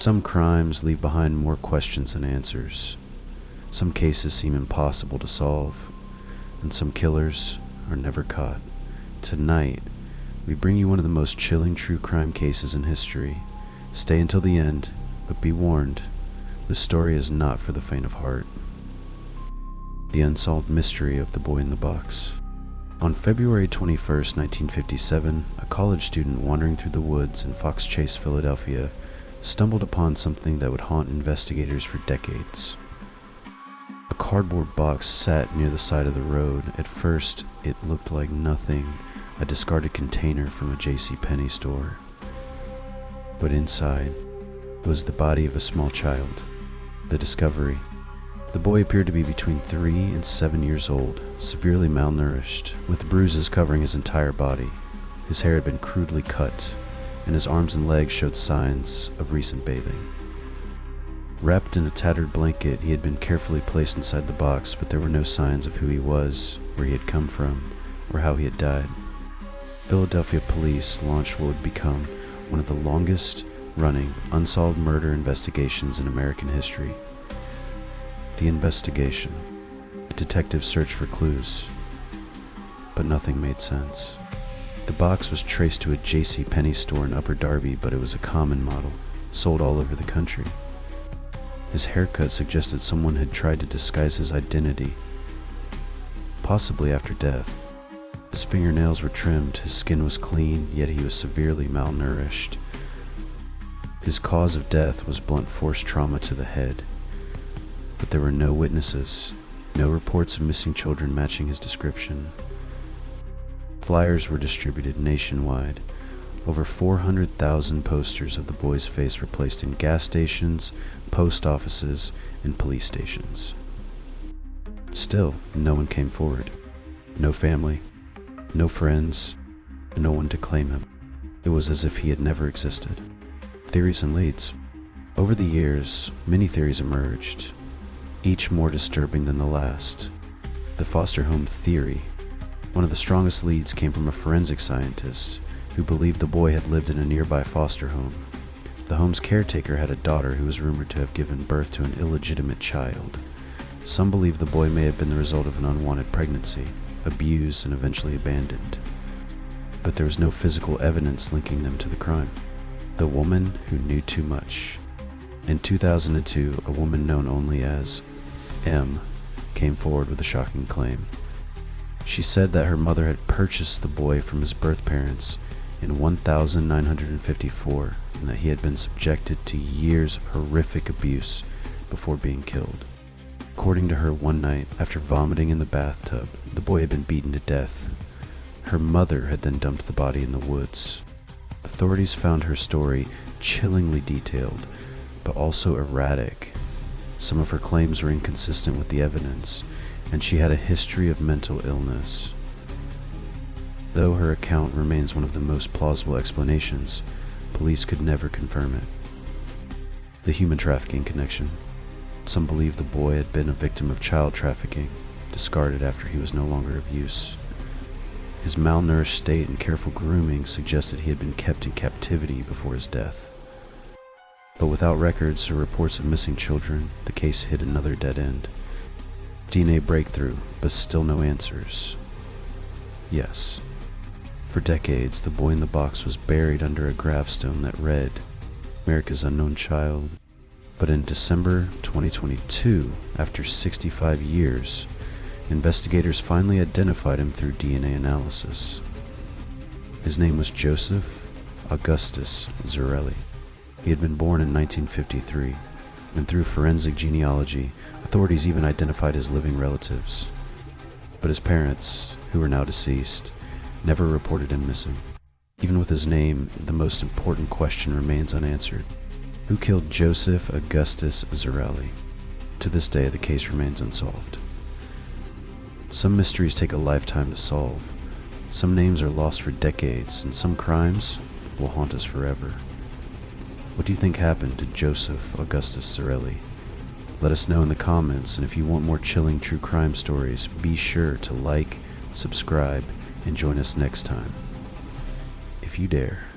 Some crimes leave behind more questions than answers. Some cases seem impossible to solve, and some killers are never caught. Tonight, we bring you one of the most chilling true crime cases in history. Stay until the end, but be warned, this story is not for the faint of heart. The unsolved mystery of the boy in the box. On February 21st, 1957, a college student wandering through the woods in Fox Chase, Philadelphia, stumbled upon something that would haunt investigators for decades. A cardboard box sat near the side of the road. At first, it looked like nothing, a discarded container from a JCPenney store. But inside was the body of a small child. The discovery. The boy appeared to be between 3 and 7 years old, severely malnourished, with bruises covering his entire body. His hair had been crudely cut, and his arms and legs showed signs of recent bathing. Wrapped in a tattered blanket, he had been carefully placed inside the box, but there were no signs of who he was, where he had come from, or how he had died. Philadelphia police launched what would become one of the longest-running unsolved murder investigations in American history. The investigation. The detectives searched for clues, but nothing made sense. The box was traced to a JCPenney store in Upper Darby, but it was a common model, sold all over the country. His haircut suggested someone had tried to disguise his identity, possibly after death. His fingernails were trimmed, his skin was clean, yet he was severely malnourished. His cause of death was blunt force trauma to the head, but there were no witnesses, no reports of missing children matching his description. Flyers were distributed nationwide. Over 400,000 posters of the boy's face were placed in gas stations, post offices, and police stations. Still, no one came forward. No family, no friends, no one to claim him. It was as if he had never existed. Theories and leads. Over the years, many theories emerged, each more disturbing than the last. The foster home theory. One of the strongest leads came from a forensic scientist who believed the boy had lived in a nearby foster home. The home's caretaker had a daughter who was rumored to have given birth to an illegitimate child. Some believe the boy may have been the result of an unwanted pregnancy, abused and eventually abandoned. But there was no physical evidence linking them to the crime. The woman who knew too much. In 2002, a woman known only as M came forward with a shocking claim. She said that her mother had purchased the boy from his birth parents in 1954 and that he had been subjected to years of horrific abuse before being killed. According to her, one night, after vomiting in the bathtub, the boy had been beaten to death. Her mother had then dumped the body in the woods. Authorities found her story chillingly detailed, but also erratic. Some of her claims were inconsistent with the evidence, and she had a history of mental illness. Though her account remains one of the most plausible explanations, police could never confirm it. The human trafficking connection. Some believe the boy had been a victim of child trafficking, discarded after he was no longer of use. His malnourished state and careful grooming suggested he had been kept in captivity before his death. But without records or reports of missing children, the case hit another dead end. DNA breakthrough, but still no answers. Yes. For decades, the boy in the box was buried under a gravestone that read, America's Unknown Child. But in December 2022, after 65 years, investigators finally identified him through DNA analysis. His name was Joseph Augustus Zarelli. He had been born in 1953, and through forensic genealogy, authorities even identified his living relatives. But his parents, who are now deceased, never reported him missing. Even with his name, the most important question remains unanswered. Who killed Joseph Augustus Zarelli? To this day, the case remains unsolved. Some mysteries take a lifetime to solve. Some names are lost for decades, and some crimes will haunt us forever. What do you think happened to Joseph Augustus Zarelli? Let us know in the comments, and if you want more chilling true crime stories, be sure to like, subscribe, and join us next time, if you dare.